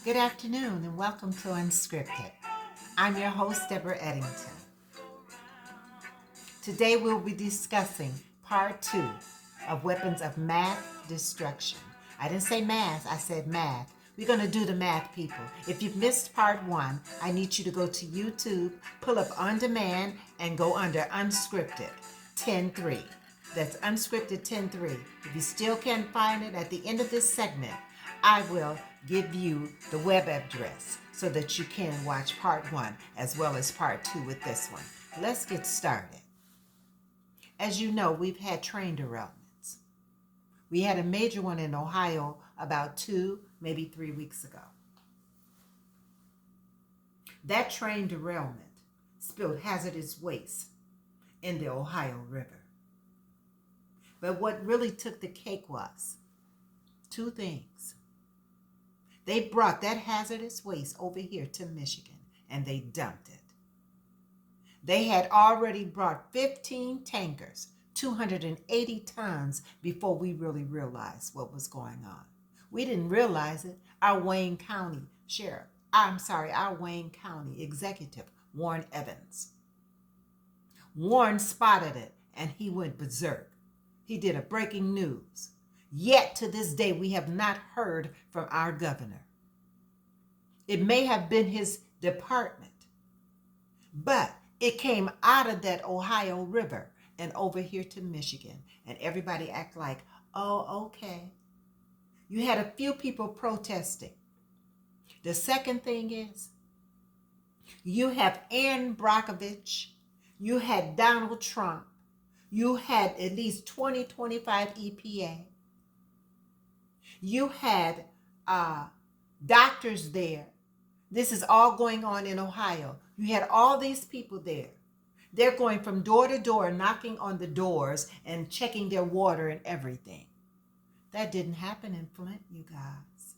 Good afternoon and welcome to Unscripted. I'm your host, Deborah Eddington. Today we'll be discussing part 2 of Weapons of Math Destruction. I didn't say math, I said math. We're going to do the math, people. If you've missed part 1, I need you to go to YouTube, pull up On Demand, and go under Unscripted 10.3. That's Unscripted 10.3. If you still can't find it, at the end of this segment, I will give you the web address so that you can watch part 1 as well as part 2 with this one. Let's get started. As you know, we've had train derailments. We had a major one in Ohio about 2, maybe 3 weeks ago. That train derailment spilled hazardous waste in the Ohio River. But what really took the cake was 2 things. They brought that hazardous waste over here to Michigan and they dumped it. They had already brought 15 tankers, 280 tons before we really realized what was going on. We didn't realize it. Our Wayne County executive, Warren Evans. Warren spotted it and he went berserk. He did a breaking news. Yet to this day, we have not heard from our governor. It may have been his department, but it came out of that Ohio River and over here to Michigan. And everybody act like, oh, okay. You had a few people protesting. The second thing is, you have Aaron Brockovich, you had Donald Trump, you had at least 25 EPA. You had doctors there. This is all going on in Ohio. You had all these people there. They're going from door to door, knocking on the doors and checking their water and everything. That didn't happen in Flint, you guys.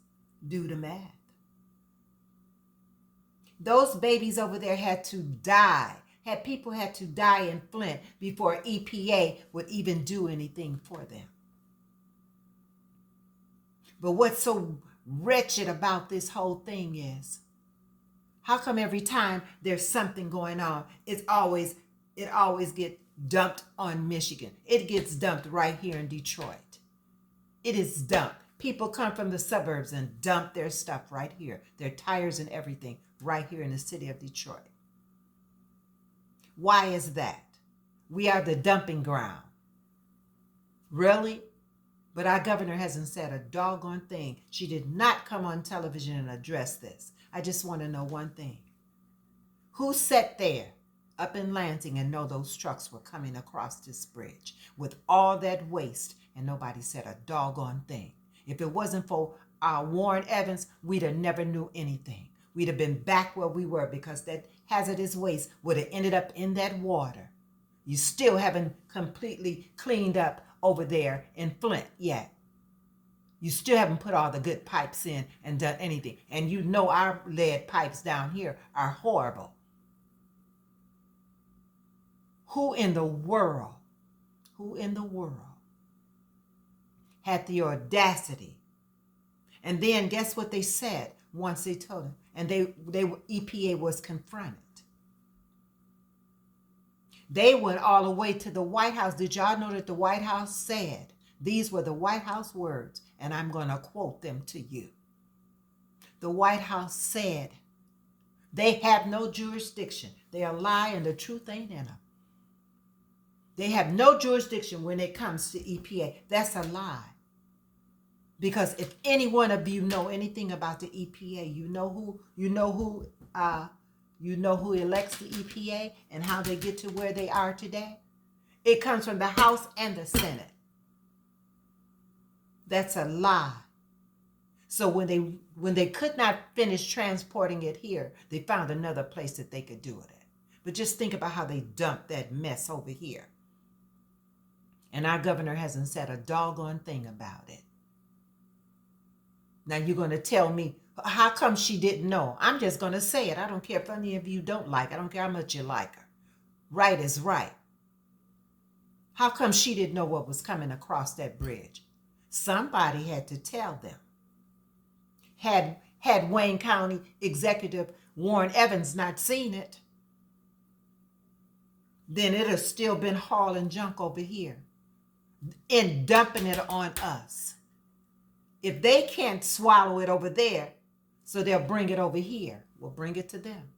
Do the math. Those babies over there had to die. People had to die in Flint before EPA would even do anything for them. But what's so wretched about this whole thing is, how come every time there's something going on, it always gets dumped on Michigan? It gets dumped right here in Detroit. It is dumped. People come from the suburbs and dump their stuff right here, their tires and everything, right here in the city of Detroit. Why is that? We are the dumping ground. Really? But our governor hasn't said a doggone thing. She did not come on television and address this. I just want to know one thing. Who sat there up in Lansing and know those trucks were coming across this bridge with all that waste and nobody said a doggone thing? If it wasn't for Warren Evans, we'd have never knew anything. We'd have been back where we were because that hazardous waste would have ended up in that water. You still haven't completely cleaned up over there in Flint yet. You still haven't put all the good pipes in and done anything. And you know our lead pipes down here are horrible. Who in the world had the audacity? And then guess what they said once they told them? And EPA was confronted. They went all the way to the White House. Did y'all know that the White House said, these were the White House words, and I'm going to quote them to you. The White House said, they have no jurisdiction. They are lying and the truth ain't in them. They have no jurisdiction when it comes to EPA. That's a lie. Because if any one of you know anything about the EPA, you know who elects the EPA and how they get to where they are today. It comes from the House and the Senate. That's a lie. So when they could not finish transporting it here, they found another place that they could do it at. But just think about how they dumped that mess over here. And our governor hasn't said a doggone thing about it. Now you're going to tell me, how come she didn't know? I'm just going to say it. I don't care if any of you don't like her. I don't care how much you like her. Right is right. How come she didn't know what was coming across that bridge? Somebody had to tell them. Had Had Wayne County Executive Warren Evans not seen it, then it has still been hauling junk over here and dumping it on us. If they can't swallow it over there, so they'll bring it over here. We'll bring it to them.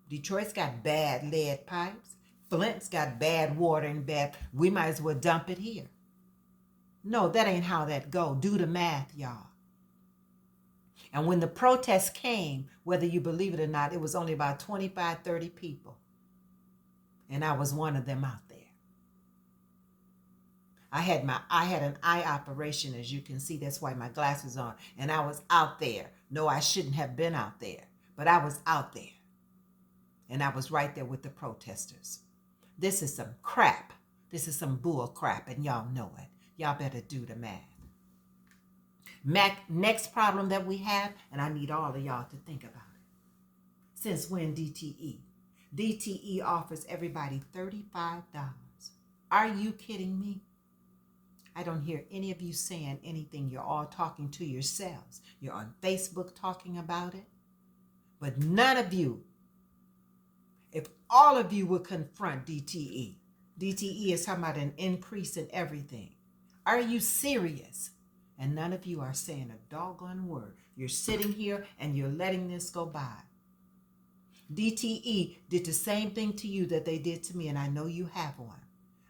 Detroit's got bad lead pipes. Flint's got bad water and bad. We might as well dump it here. No, that ain't how that go. Do the math, y'all. And when the protests came, whether you believe it or not, it was only about 25, 30 people. And I was one of them out there. I had an eye operation, as you can see. That's why my glasses on. And I was out there. No, I shouldn't have been out there, but I was out there. And I was right there with the protesters. This is some crap. This is some bull crap, and y'all know it. Y'all better do the math. Next problem that we have, and I need all of y'all to think about it. Since when DTE? DTE offers everybody $35. Are you kidding me? I don't hear any of you saying anything. You're all talking to yourselves. You're on Facebook talking about it. But none of you, if all of you would confront DTE, DTE is talking about an increase in everything. Are you serious? And none of you are saying a doggone word. You're sitting here and you're letting this go by. DTE did the same thing to you that they did to me, and I know you have one.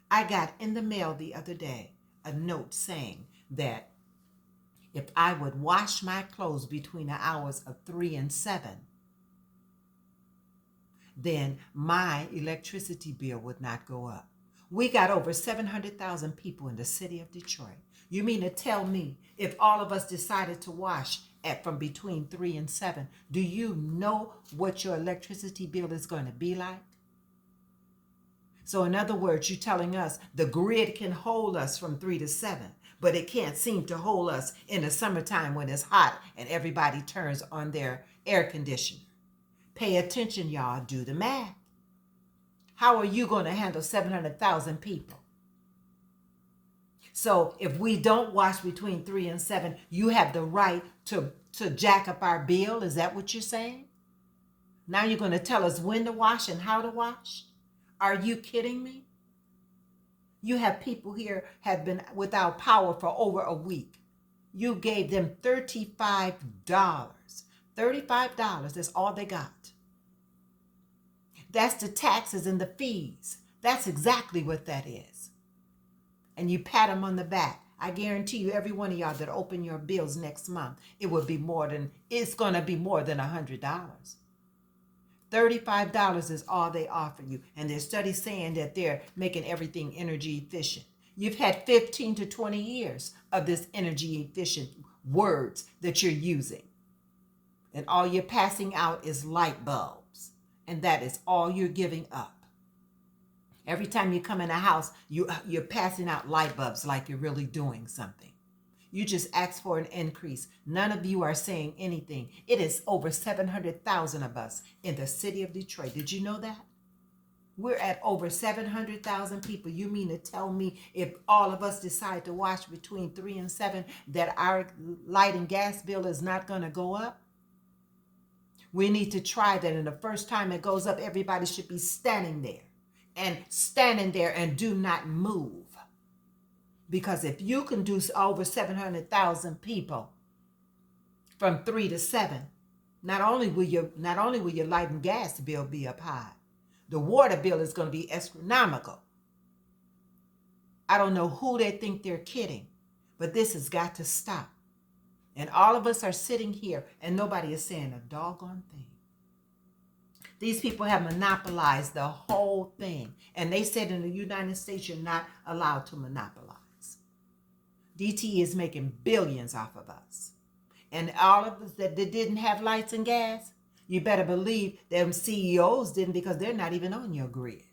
I got in the mail the other day a note saying that if I would wash my clothes between the hours of 3 and 7, then my electricity bill would not go up. We got over 700,000 people in the city of Detroit. You mean to tell me if all of us decided to wash from between 3 and 7, do you know what your electricity bill is going to be like? So in other words, you're telling us the grid can hold us from 3 to 7, but it can't seem to hold us in the summertime when it's hot and everybody turns on their air conditioner. Pay attention, y'all. Do the math. How are you going to handle 700,000 people? So if we don't wash between 3 and 7, you have the right to jack up our bill? Is that what you're saying? Now you're going to tell us when to wash and how to wash? Are you kidding me? You have people here have been without power for over a week. You gave them $35. $35, that's all they got. That's the taxes and the fees. That's exactly what that is. And you pat them on the back. I guarantee you, every one of y'all that open your bills next month, it's going to be more than $100. $35 is all they offer you. And there's studies saying that they're making everything energy efficient. You've had 15 to 20 years of this energy efficient words that you're using. And all you're passing out is light bulbs. And that is all you're giving up. Every time you come in a house, you're passing out light bulbs like you're really doing something. You just asked for an increase. None of you are saying anything. It is over 700,000 of us in the city of Detroit. Did you know that? We're at over 700,000 people. You mean to tell me if all of us decide to wash between 3 and 7 that our light and gas bill is not going to go up? We need to try that. And the first time it goes up, everybody should be standing there and do not move. Because if you can do over 700,000 people from 3 to 7, not only will your light and gas bill be up high, the water bill is going to be astronomical. I don't know who they think they're kidding, but this has got to stop. And all of us are sitting here and nobody is saying a doggone thing. These people have monopolized the whole thing. And they said in the United States, you're not allowed to monopolize. DT is making billions off of us. And all of us that didn't have lights and gas, you better believe them CEOs didn't, because they're not even on your grid.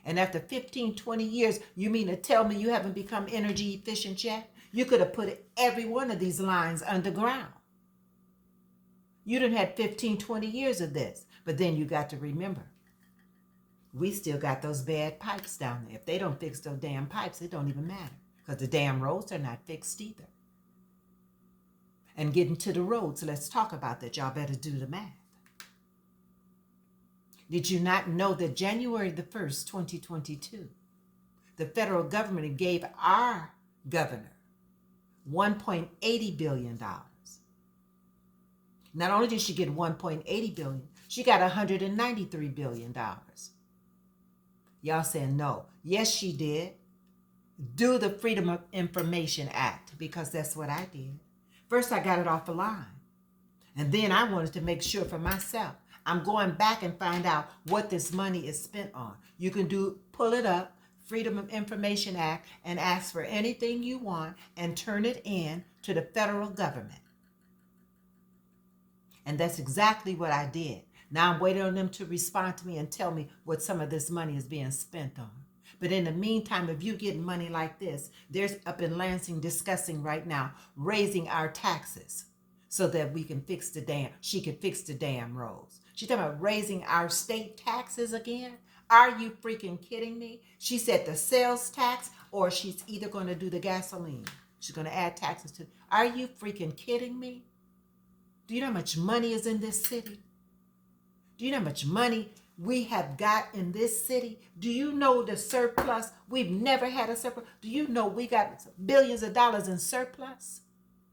And after 15, 20 years, you mean to tell me you haven't become energy efficient yet? You could have put every one of these lines underground. You done had 15, 20 years of this. But then you got to remember, we still got those bad pipes down there. If they don't fix those damn pipes, it don't even matter, because the damn roads are not fixed either. and getting to the road. So let's talk about that. Y'all better do the math. Did you not know that January the 1st, 2022, the federal government gave our governor $1.80 billion. Not only did she get $1.80 billion, she got $193 billion. Y'all saying no. Yes, she did. Do the Freedom of Information Act, because that's what I did. First, I got it off the line. And then I wanted to make sure for myself. I'm going back and find out what this money is spent on. You can pull it up, Freedom of Information Act, and ask for anything you want and turn it in to the federal government. And that's exactly what I did. Now I'm waiting on them to respond to me and tell me what some of this money is being spent on. But in the meantime, if you get money like this, there's up in Lansing discussing right now raising our taxes so that she can fix the damn roads. She's talking about raising our state taxes again. Are you freaking kidding me? She said the sales tax, or she's either going to do the gasoline. She's going to add taxes to. Are you freaking kidding me? Do you know how much money is in this city? Do you know how much money we have got in this city? Do you know the surplus? We've never had a surplus. Do you know we got billions of dollars in surplus?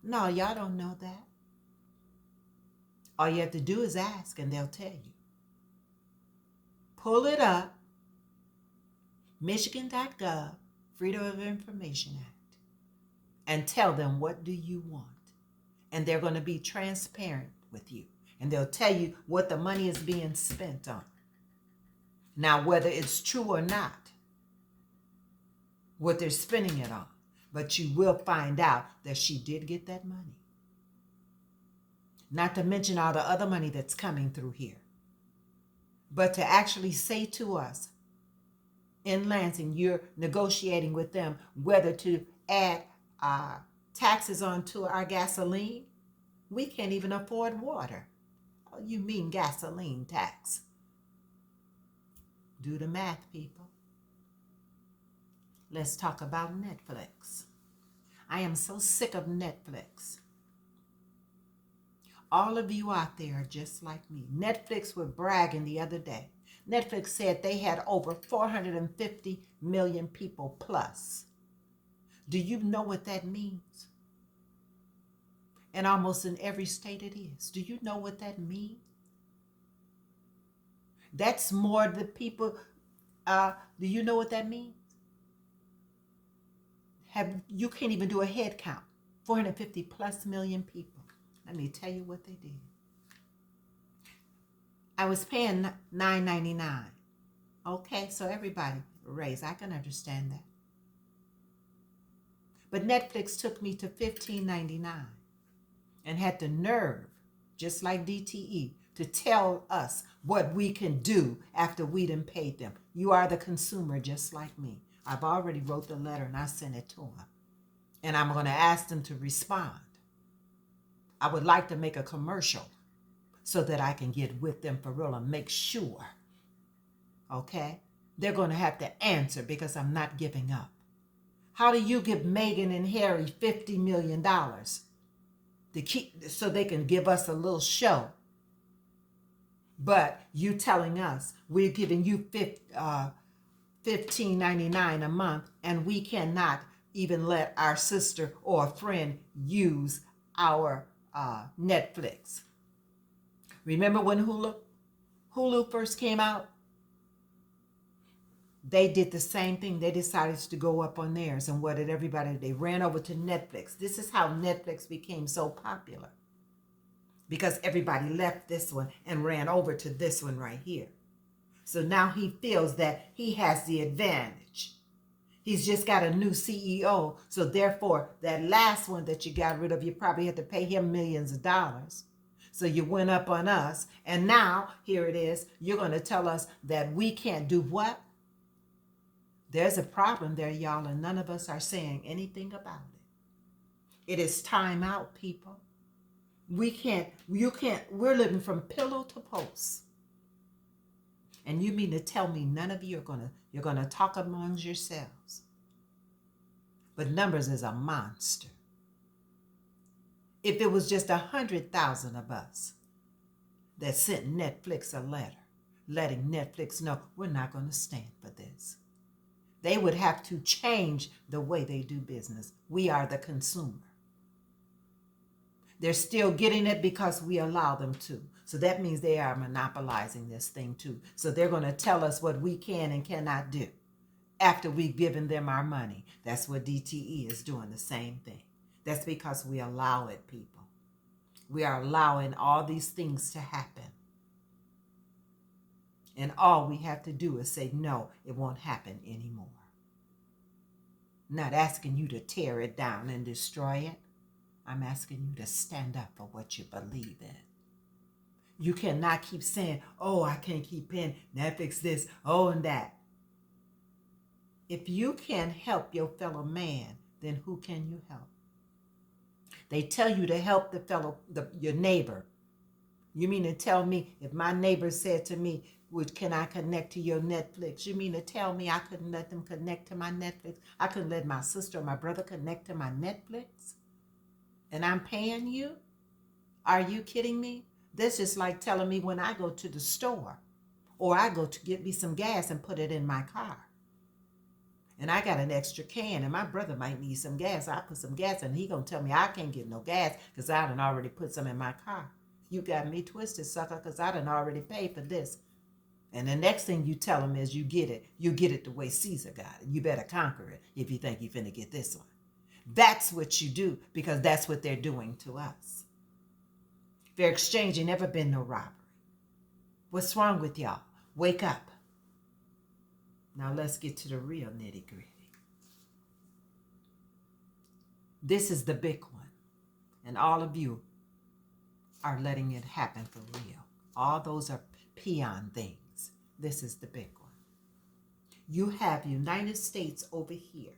No, y'all don't know that. All you have to do is ask and they'll tell you. Pull it up, Michigan.gov, Freedom of Information Act, and tell them what do you want. And they're going to be transparent with you. And they'll tell you what the money is being spent on. Now, whether it's true or not, what they're spending it on. But you will find out that she did get that money. Not to mention all the other money that's coming through here. But to actually say to us, in Lansing, you're negotiating with them whether to add taxes onto our gasoline. We can't even afford water. Oh, you mean gasoline tax? Do the math, people. Let's talk about Netflix. I am so sick of Netflix. All of you out there are just like me. Netflix was bragging the other day. Netflix said they had over 450 million people plus. Do you know what that means? And almost in every state it is. Do you know what that means? That's more the people. Do you know what that means? You can't even do a head count. 450 plus million people. Let me tell you what they did. I was paying $9.99. Okay, so everybody raised. I can understand that. But Netflix took me to $15.99 and had the nerve, just like DTE, to tell us what we can do after we done paid them. You are the consumer just like me. I've already wrote the letter and I sent it to them. And I'm going to ask them to respond. I would like to make a commercial so that I can get with them for real and make sure, okay? They're going to have to answer because I'm not giving up. How do you give Meghan and Harry $50 million to keep so they can give us a little show? But you telling us we're giving you $15.99 a month and we cannot even let our sister or a friend use our Netflix. Remember when Hulu first came out? They did the same thing. They decided to go up on theirs. And what did everybody do? They ran over to Netflix. This is how Netflix became so popular. Because everybody left this one and ran over to this one right here. So now he feels that he has the advantage. He's just got a new CEO. So therefore, that last one that you got rid of, you probably had to pay him millions of dollars. So you went up on us. And now, here it is. You're going to tell us that we can't do what? There's a problem there, y'all, and none of us are saying anything about it. It is time out, people. You can't, we're living from pillow to post. And you mean to tell me none of you you're gonna talk amongst yourselves? But Numbers is a monster. If it was just 100,000 of us that sent Netflix a letter, letting Netflix know we're not going to stand for this, they would have to change the way they do business. We are the consumer. They're still getting it because we allow them to. So that means they are monopolizing this thing too. So they're going to tell us what we can and cannot do after we've given them our money. That's what DTE is doing, the same thing. That's because we allow it, people. We are allowing all these things to happen. And all we have to do is say, no, it won't happen anymore. I'm not asking you to tear it down and destroy it. I'm asking you to stand up for what you believe in. You cannot keep saying, oh, I can't keep paying Netflix this, oh, and that. If you can't help your fellow man, then who can you help? They tell you to help your neighbor. You mean to tell me if my neighbor said to me, can I connect to your Netflix? You mean to tell me I couldn't let them connect to my Netflix? I couldn't let my sister or my brother connect to my Netflix? And I'm paying you? Are you kidding me? This is like telling me when I go to the store or I go to get me some gas and put it in my car. And I got an extra can and my brother might need some gas. I put some gas in and he gonna tell me I can't get no gas because I done already put some in my car. You got me twisted, sucker, because I done already paid for this. And the next thing you tell him is you get it the way Caesar got it. You better conquer it if you think you're finna get this one. That's what you do because that's what they're doing to us. Fair exchange ain't never been no robbery. What's wrong with y'all? Wake up. Now let's get to the real nitty-gritty. This is the big one. And all of you are letting it happen for real. All those are peon things. This is the big one. You have United States over here.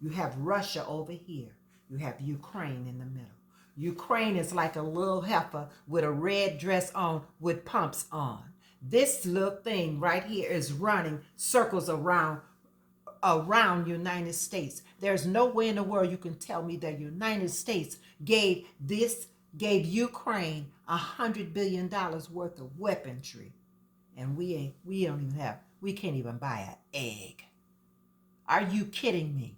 You have Russia over here. You have Ukraine in the middle. Ukraine is like a little heifer with a red dress on with pumps on. This little thing right here is running circles around United States. There's no way in the world you can tell me that United States gave Ukraine $100 billion worth of weaponry. And we can't even buy an egg. Are you kidding me?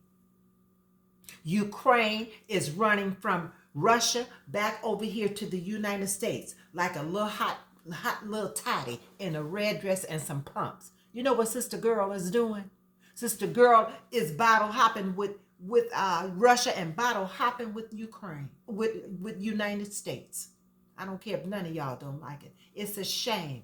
Ukraine is running from Russia back over here to the United States like a little hot little toddy in a red dress and some pumps. You know what Sister Girl is doing? Sister Girl is bottle hopping with Russia and bottle hopping with Ukraine, with United States. I don't care if none of y'all don't like it. It's a shame.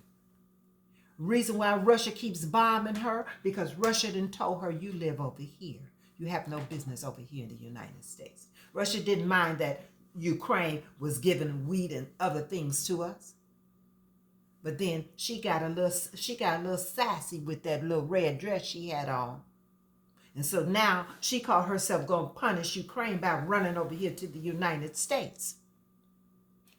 Reason why Russia keeps bombing her, because Russia done told her, you live over here. You have no business over here in the United States. Russia didn't mind that Ukraine was giving wheat and other things to us. But then she got a little sassy with that little red dress she had on. And so now she called herself going to punish Ukraine by running over here to the United States.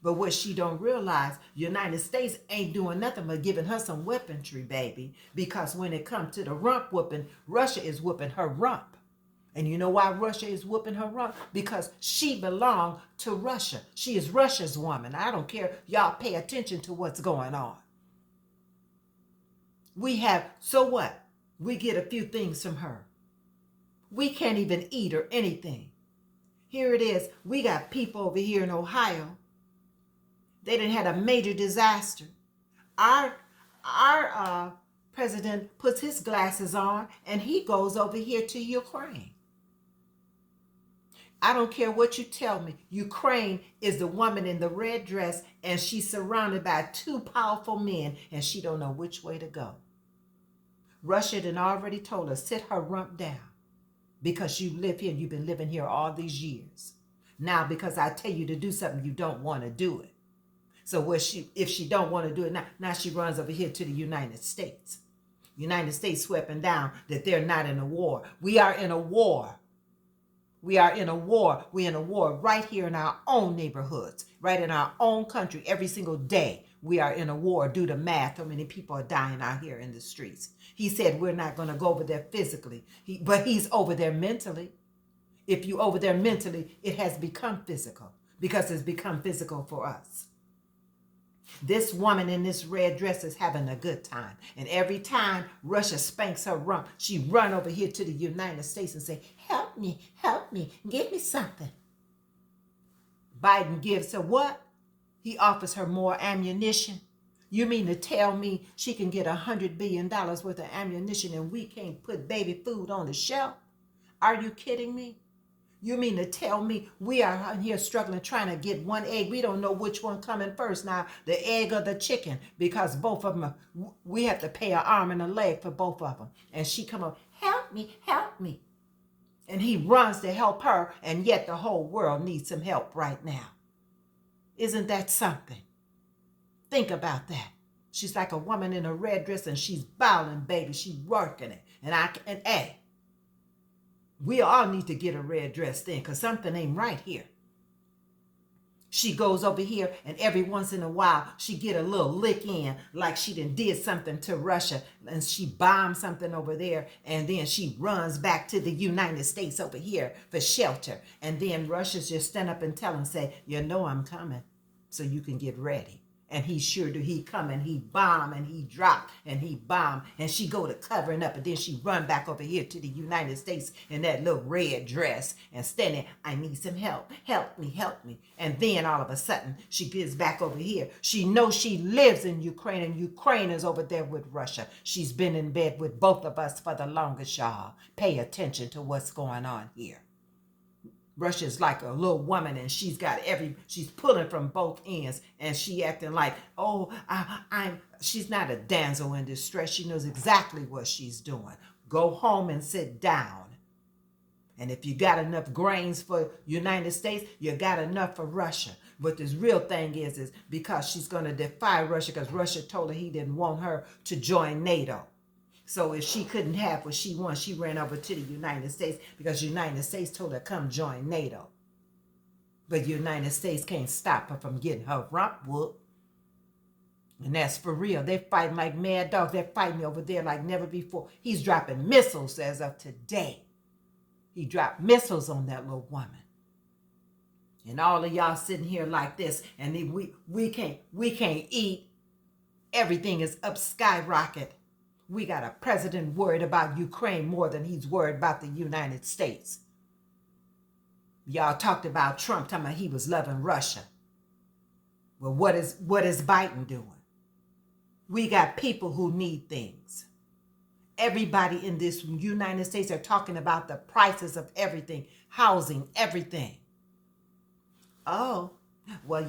But what she don't realize, United States ain't doing nothing but giving her some weaponry, baby. Because when it comes to the rump whooping, Russia is whooping her rump. And you know why Russia is whooping her rump? Because she belonged to Russia. She is Russia's woman. I don't care. Y'all pay attention to what's going on. So what? We get a few things from her. We can't even eat or anything. Here it is. We got people over here in Ohio. They done had a major disaster. Our president puts his glasses on and he goes over here to Ukraine. I don't care what you tell me. Ukraine is the woman in the red dress and she's surrounded by two powerful men and she don't know which way to go. Russia done already told her, sit her rump down because you live here and you've been living here all these years. Now, because I tell you to do something, you don't want to do it. So if she don't want to do it now she runs over here to the United States. United States sweeping down that they're not in a war. We are in a war. We are in a war. We're in a war right here in our own neighborhoods, right in our own country. Every single day we are in a war. Do the math. How many people are dying out here in the streets? He said we're not going to go over there physically, but he's over there mentally. If you over there mentally, it has become physical because it's become physical for us. This woman in this red dress is having a good time. And every time Russia spanks her rump, she run over here to the United States and say, help me, give me something. Biden gives her what? He offers her more ammunition. You mean to tell me she can get $100 billion worth of ammunition and we can't put baby food on the shelf? Are you kidding me? You mean to tell me we are out here struggling trying to get one egg? We don't know which one coming first now, the egg or the chicken, because both of them, we have to pay an arm and a leg for both of them. And she come up, help me. And he runs to help her, and yet the whole world needs some help right now. Isn't that something? Think about that. She's like a woman in a red dress and she's bowling, baby. She's working it. And hey, we all need to get a red dress then because something ain't right here. She goes over here and every once in a while she get a little lick in like she did something to Russia and she bombed something over there and then she runs back to the United States over here for shelter. And then Russia's just stand up and tell him, say, you know I'm coming so you can get ready. And he sure do. He come and he bomb and he drop and he bomb and she go to covering up and then she run back over here to the United States in that little red dress and standing, I need some help. Help me. And then all of a sudden she gets back over here. She knows she lives in Ukraine and Ukraine is over there with Russia. She's been in bed with both of us for the longest, y'all. Pay attention to what's going on here. Russia's like a little woman and she's pulling from both ends and she acting like, she's not a damsel in distress. She knows exactly what she's doing. Go home and sit down. And if you got enough grains for United States, you got enough for Russia. But this real thing is because she's going to defy Russia because Russia told her he didn't want her to join NATO. So if she couldn't have what she wants, she ran over to the United States because the United States told her come join NATO. But the United States can't stop her from getting her rump whooped. And that's for real. They're fighting like mad dogs. They're fighting over there like never before. He's dropping missiles as of today. He dropped missiles on that little woman. And all of y'all sitting here like this, and we can't eat. Everything is up skyrocket. We got a president worried about Ukraine more than he's worried about the United States. Y'all talked about Trump, talking about he was loving Russia. Well, what is Biden doing? We got people who need things. Everybody in this United States are talking about the prices of everything, housing, everything. Oh, well,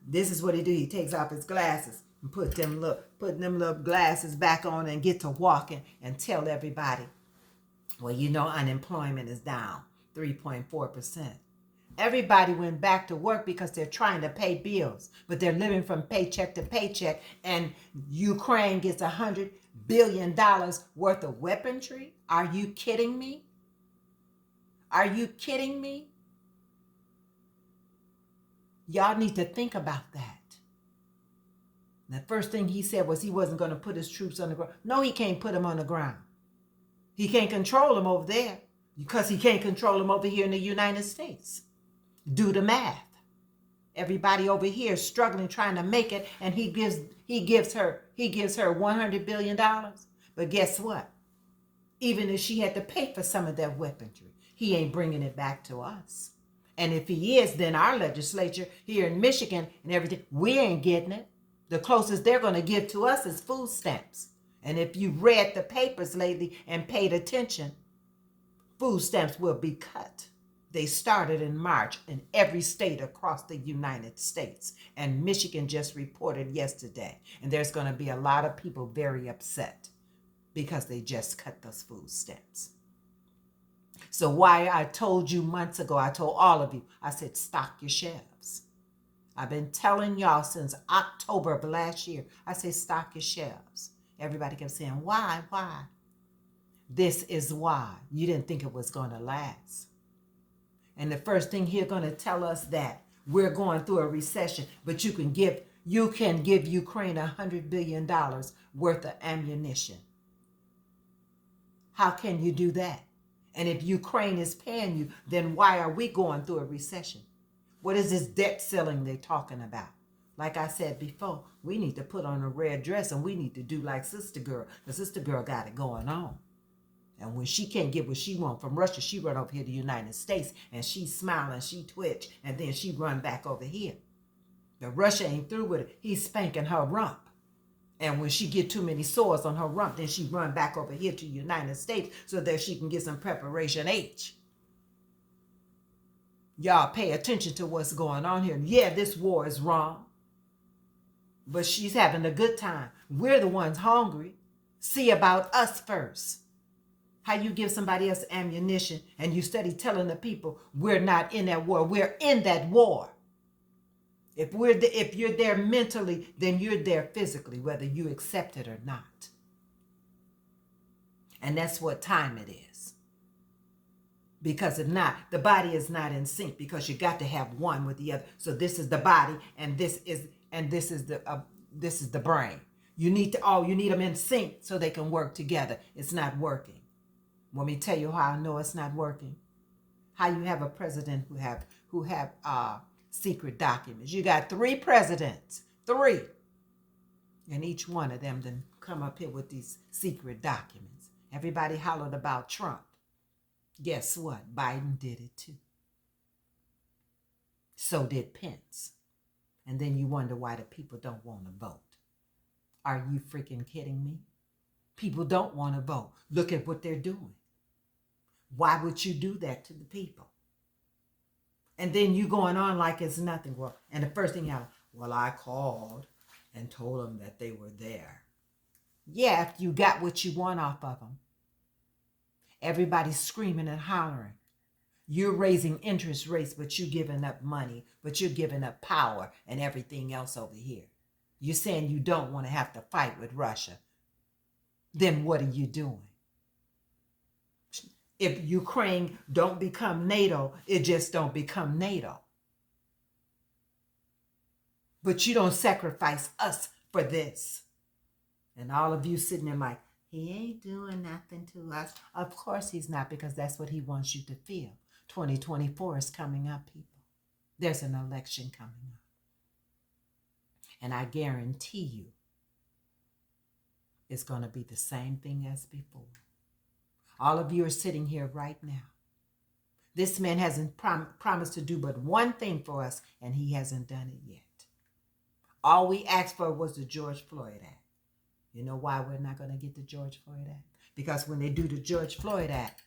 this is what he do. He takes off his glasses and putting them little glasses back on and get to walking and tell everybody, well, unemployment is down 3.4%. Everybody went back to work because they're trying to pay bills, but they're living from paycheck to paycheck, and Ukraine gets $100 billion worth of weaponry? Are you kidding me? Are you kidding me? Y'all need to think about that. The first thing he said was he wasn't going to put his troops on the ground. No, he can't put them on the ground. He can't control them over there because he can't control them over here in the United States. Do the math. Everybody over here is struggling, trying to make it, and he gives her $100 billion. But guess what? Even if she had to pay for some of that weaponry, he ain't bringing it back to us. And if he is, then our legislature here in Michigan and everything, we ain't getting it. The closest they're going to give to us is food stamps. And if you read the papers lately and paid attention, food stamps will be cut. They started in March in every state across the United States. And Michigan just reported yesterday. And there's going to be a lot of people very upset because they just cut those food stamps. So why I told you months ago, I told all of you, I said, stock your shelves. I've been telling y'all since October of last year. I say, stock your shelves. Everybody kept saying, why? This is why. You didn't think it was going to last. And the first thing here going to tell us that we're going through a recession, but you can give Ukraine $100 billion worth of ammunition. How can you do that? And if Ukraine is paying you, then why are we going through a recession? What is this debt ceiling they talking about? Like I said before, we need to put on a red dress and we need to do like Sister Girl. The Sister Girl got it going on. And when she can't get what she want from Russia, she run over here to the United States and she smile and she twitch and then she run back over here. But Russia ain't through with it. He's spanking her rump. And when she get too many sores on her rump, then she run back over here to the United States so that she can get some preparation H. Y'all pay attention to what's going on here. Yeah, this war is wrong. But she's having a good time. We're the ones hungry. See about us first. How you give somebody else ammunition and you steady telling the people we're not in that war. We're in that war. If you're there mentally, then you're there physically, whether you accept it or not. And that's what time it is. Because if not, the body is not in sync because you got to have one with the other. So this is the body and this is the brain. You need them in sync so they can work together. It's not working. Want me to tell you how I know it's not working? How you have a president who have secret documents. You got 3 presidents, 3. And each one of them then come up here with these secret documents. Everybody hollered about Trump. Guess what? Biden did it too. So did Pence. And then you wonder why the people don't want to vote. Are you freaking kidding me? People don't want to vote. Look at what they're doing. Why would you do that to the people? And then you going on like it's nothing. Well, and the first thing I called and told them that they were there. Yeah, if you got what you want off of them. Everybody's screaming and hollering. You're raising interest rates, but you're giving up money, but you're giving up power and everything else over here. You're saying you don't want to have to fight with Russia. Then what are you doing? If Ukraine don't become NATO, it just don't become NATO. But you don't sacrifice us for this. And all of you sitting there like, he ain't doing nothing to us. Of course he's not, because that's what he wants you to feel. 2024 is coming up, people. There's an election coming up. And I guarantee you, it's going to be the same thing as before. All of you are sitting here right now. This man hasn't promised to do but one thing for us, and he hasn't done it yet. All we asked for was the George Floyd Act. You know why we're not going to get the George Floyd Act? Because when they do the George Floyd Act,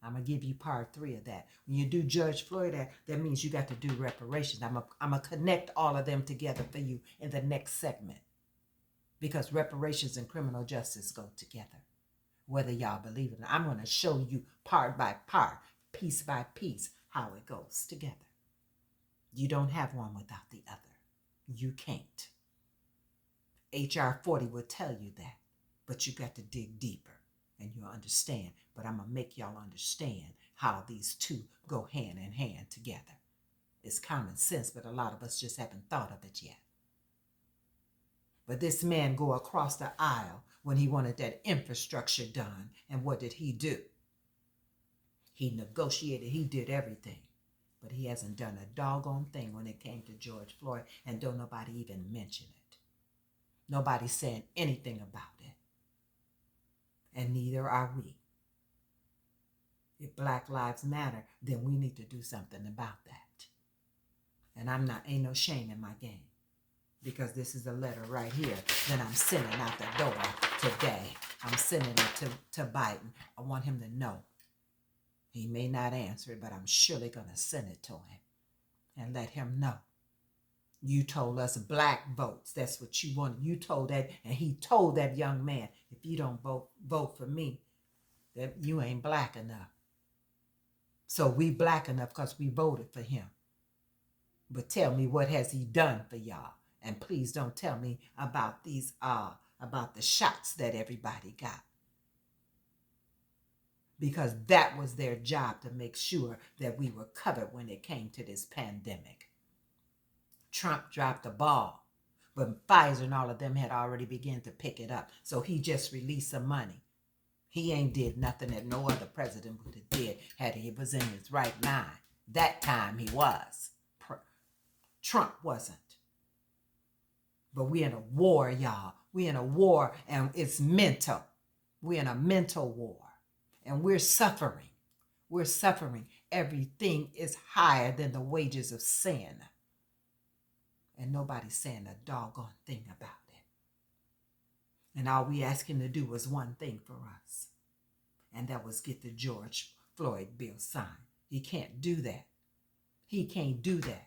I'm going to give you part 3 of that. When you do George Floyd Act, that means you got to do reparations. I'm going to connect all of them together for you in the next segment. Because reparations and criminal justice go together. Whether y'all believe it or not, I'm going to show you part by part, piece by piece, how it goes together. You don't have one without the other. You can't. HR 40 will tell you that, but you got to dig deeper and you'll understand. But I'm going to make y'all understand how these two go hand in hand together. It's common sense, but a lot of us just haven't thought of it yet. But this man go across the aisle when he wanted that infrastructure done. And what did he do? He negotiated. He did everything. But he hasn't done a doggone thing when it came to George Floyd. And don't nobody even mention it. Nobody's saying anything about it. And neither are we. If Black Lives Matter, then we need to do something about that. And ain't no shame in my game. Because this is a letter right here that I'm sending out the door today. I'm sending it to Biden. I want him to know. He may not answer it, but I'm surely going to send it to him and let him know. You told us black votes. That's what you wanted. You told that, and he told that young man, if you don't vote for me, that you ain't black enough. So we black enough because we voted for him. But tell me, what has he done for y'all? And please don't tell me about these about the shots that everybody got. Because that was their job, to make sure that we were covered when it came to this pandemic. Trump dropped the ball, but Pfizer and all of them had already begun to pick it up. So he just released some money. He ain't did nothing that no other president would have did had he was in his right mind. That time he was. Trump wasn't. But we're in a war, y'all. We're in a war, and it's mental. We're in a mental war, and we're suffering. We're suffering. Everything is higher than the wages of sin. And nobody's saying a doggone thing about it. And all we asked him to do was one thing for us, and that was get the George Floyd bill signed. He can't do that. He can't do that.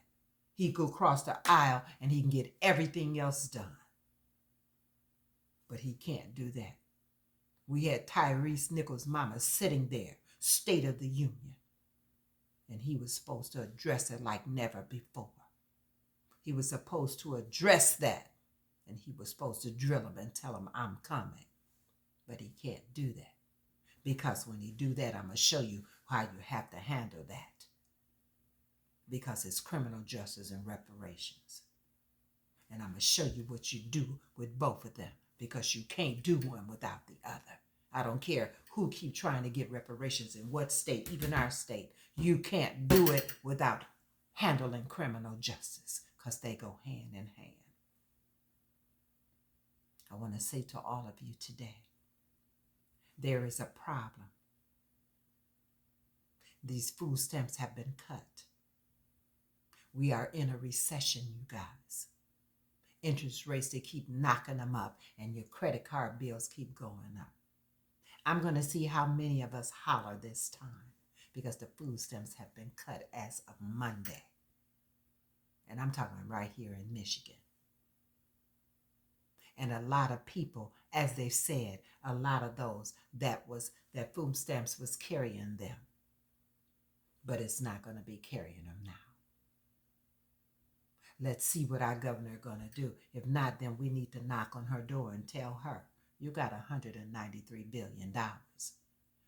He go across the aisle and he can get everything else done. But he can't do that. We had Tyrese Nichols' mama sitting there, State of the Union. And he was supposed to address it like never before. He was supposed to address that. And he was supposed to drill him and tell him, I'm coming. But he can't do that. Because when he do that, I'm going to show you how you have to handle that. Because it's criminal justice and reparations. And I'm going to show you what you do with both of them. Because you can't do one without the other. I don't care who keep trying to get reparations in what state, even our state. You can't do it without handling criminal justice. Because they go hand in hand. I want to say to all of you today, there is a problem. These food stamps have been cut. We are in a recession, you guys. Interest rates, they keep knocking them up, and your credit card bills keep going up. I'm going to see how many of us holler this time, because the food stamps have been cut as of Monday. And I'm talking right here in Michigan. And a lot of people, as they said, a lot of those that food stamps was carrying them. But it's not going to be carrying them now. Let's see what our governor is going to do. If not, then we need to knock on her door and tell her, you got $193 billion.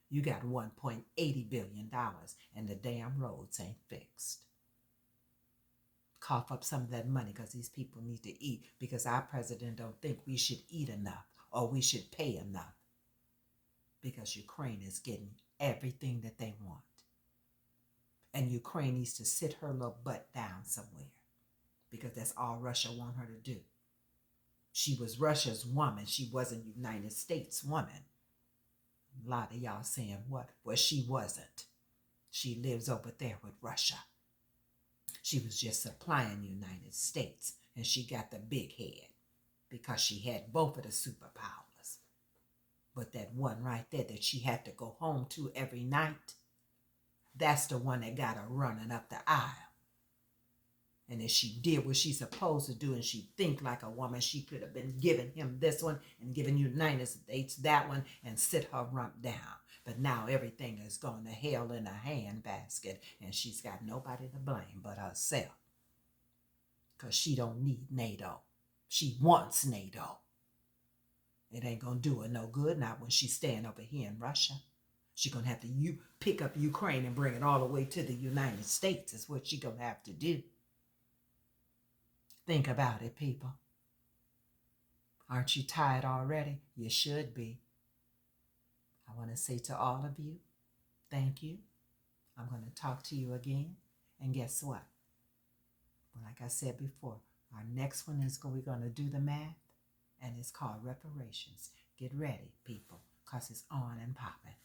You got $1.80 billion, and the damn roads ain't fixed. Cough up some of that money, because these people need to eat, because our president don't think we should eat enough or we should pay enough, because Ukraine is getting everything that they want. And Ukraine needs to sit her little butt down somewhere, because that's all Russia want her to do. She was Russia's woman. She wasn't United States woman. A lot of y'all saying what? Well, she wasn't. She lives over there with Russia. She was just supplying United States, and she got the big head because she had both of the superpowers. But that one right there that she had to go home to every night, that's the one that got her running up the aisle. And if she did what she's supposed to do and she think like a woman, she could have been giving him this one and giving United States that one and sit her rump down. But now everything is going to hell in a handbasket, and she's got nobody to blame but herself. Because she don't need NATO. She wants NATO. It ain't going to do her no good, not when she's staying over here in Russia. She's going to have to pick up Ukraine and bring it all the way to the United States is what she's going to have to do. Think about it, people. Aren't you tired already? You should be. I want to say to all of you, thank you. I'm going to talk to you again. And guess what? Well, like I said before, our next one is we're going to do the math, and it's called reparations. Get ready, people, because it's on and popping.